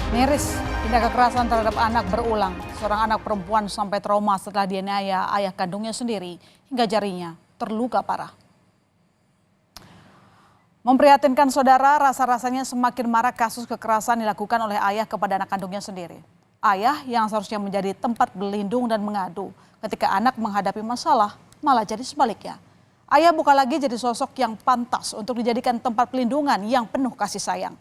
Miris, tindak kekerasan terhadap anak berulang. Seorang anak perempuan sampai trauma setelah dianiaya ayah kandungnya sendiri hingga jarinya terluka parah. Memprihatinkan saudara, rasa-rasanya semakin marak kasus kekerasan dilakukan oleh ayah kepada anak kandungnya sendiri. Ayah yang seharusnya menjadi tempat berlindung dan mengadu ketika anak menghadapi masalah malah jadi sebaliknya. Ayah bukan lagi jadi sosok yang pantas untuk dijadikan tempat pelindungan yang penuh kasih sayang.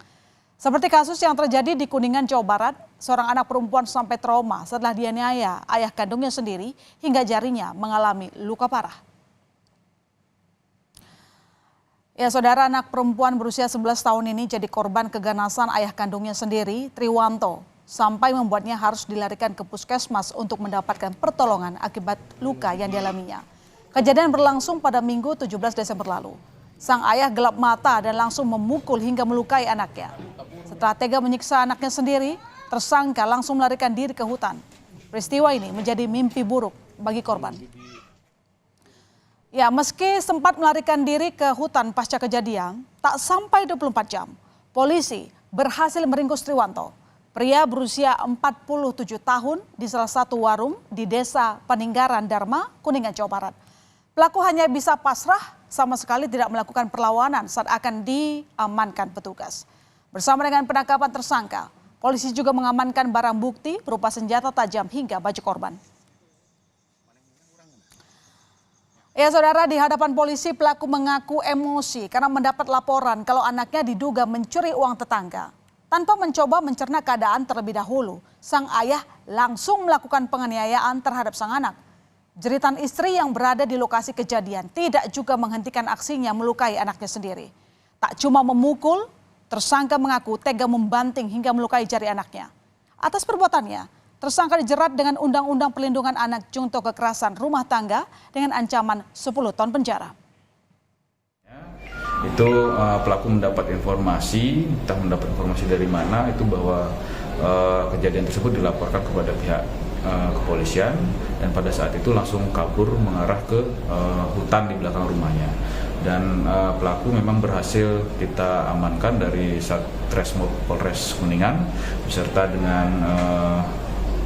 Seperti kasus yang terjadi di Kuningan, Jawa Barat, seorang anak perempuan sampai trauma setelah dianiaya ayah kandungnya sendiri hingga jarinya mengalami luka parah. Ya, saudara, anak perempuan berusia 11 tahun ini jadi korban keganasan ayah kandungnya sendiri, Triwanto, sampai membuatnya harus dilarikan ke puskesmas untuk mendapatkan pertolongan akibat luka yang dialaminya. Kejadian berlangsung pada Minggu 17 Desember lalu. Sang ayah gelap mata dan langsung memukul hingga melukai anaknya. Setelah tega menyiksa anaknya sendiri, tersangka langsung melarikan diri ke hutan. Peristiwa ini menjadi mimpi buruk bagi korban. Ya, meski sempat melarikan diri ke hutan pasca kejadian, tak sampai 24 jam, polisi berhasil meringkus Triwanto, pria berusia 47 tahun di salah satu warung di Desa Peninggaran Dharma, Kuningan, Jawa Barat. Pelaku hanya bisa pasrah, sama sekali tidak melakukan perlawanan saat akan diamankan petugas. Bersama dengan penangkapan tersangka, polisi juga mengamankan barang bukti berupa senjata tajam hingga baju korban. Ya, saudara, di hadapan polisi pelaku mengaku emosi karena mendapat laporan kalau anaknya diduga mencuri uang tetangga. Tanpa mencoba mencerna keadaan terlebih dahulu, sang ayah langsung melakukan penganiayaan terhadap sang anak. Jeritan istri yang berada di lokasi kejadian tidak juga menghentikan aksinya melukai anaknya sendiri. Tak cuma memukul, tersangka mengaku tega membanting hingga melukai jari anaknya. Atas perbuatannya, tersangka dijerat dengan Undang-Undang Perlindungan Anak Junto Kekerasan Rumah Tangga dengan ancaman 10 tahun penjara. Itu pelaku mendapat informasi, entah mendapat informasi dari mana, itu bahwa kejadian tersebut dilaporkan kepada pihak kepolisian dan pada saat itu langsung kabur mengarah ke hutan di belakang rumahnya. Dan pelaku memang berhasil kita amankan dari Satreskrim Polres Kuningan beserta dengan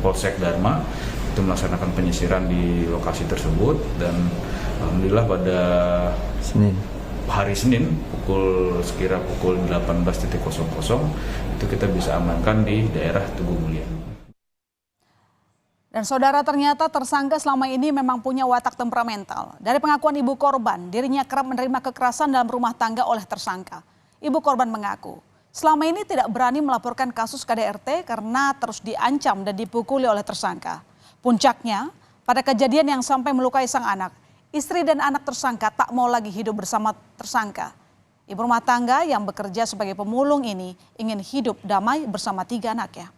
Polsek Dharma itu melaksanakan penyisiran di lokasi tersebut dan alhamdulillah pada hari Senin sekira pukul 18.00 itu kita bisa amankan di daerah Tugu Mulia. Dan saudara, ternyata tersangka selama ini memang punya watak temperamental. Dari pengakuan ibu korban, dirinya kerap menerima kekerasan dalam rumah tangga oleh tersangka. Ibu korban mengaku, selama ini tidak berani melaporkan kasus KDRT karena terus diancam dan dipukuli oleh tersangka. Puncaknya, pada kejadian yang sampai melukai sang anak, istri dan anak tersangka tak mau lagi hidup bersama tersangka. Ibu rumah tangga yang bekerja sebagai pemulung ini ingin hidup damai bersama 3 anaknya.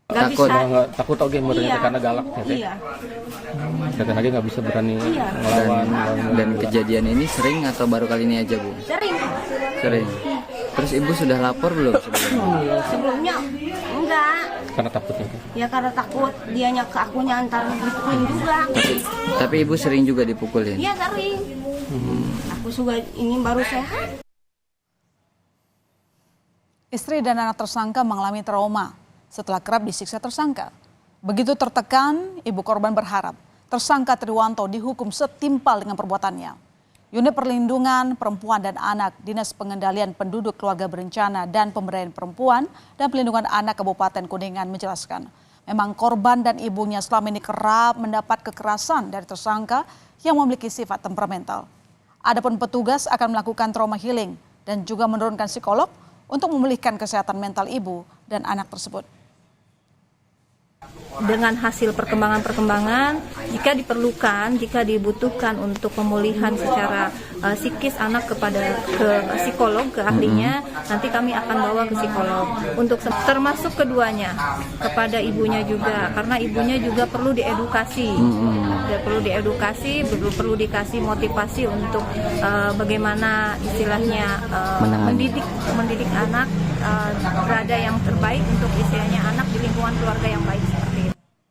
Takut oke iya, karena galak gitu. Iya. Dan lagi nggak bisa berani melawan. Dan kejadian ini sering atau baru kali ini aja, Bu? Sering. Terus ibu sudah lapor belum sebelumnya? Sebelumnya enggak. Karena takut itu. Ya karena takut dianya ke akunya antar dipukulin juga. Tapi ibu sering juga dipukulin? Iya sering. Aku juga ini baru sehat. Istri dan anak tersangka mengalami trauma setelah kerap disiksa tersangka. Begitu tertekan, ibu korban berharap tersangka Triwanto dihukum setimpal dengan perbuatannya. Unit Perlindungan Perempuan dan Anak, Dinas Pengendalian Penduduk Keluarga Berencana dan Pemberdayaan Perempuan dan Pelindungan Anak Kabupaten Kuningan menjelaskan, memang korban dan ibunya selama ini kerap mendapat kekerasan dari tersangka yang memiliki sifat temperamental. Adapun petugas akan melakukan trauma healing dan juga menurunkan psikolog untuk memulihkan kesehatan mental ibu dan anak tersebut. Dengan hasil perkembangan-perkembangan, jika diperlukan, jika dibutuhkan untuk pemulihan secara psikis anak ke psikolog, ke ahlinya, nanti kami akan bawa ke psikolog. Untuk termasuk keduanya, kepada ibunya juga, karena ibunya juga perlu diedukasi. Perlu dikasih motivasi untuk bagaimana istilahnya mendidik anak berada yang terbaik untuk istilahnya anak di lingkungan keluarga yang baik.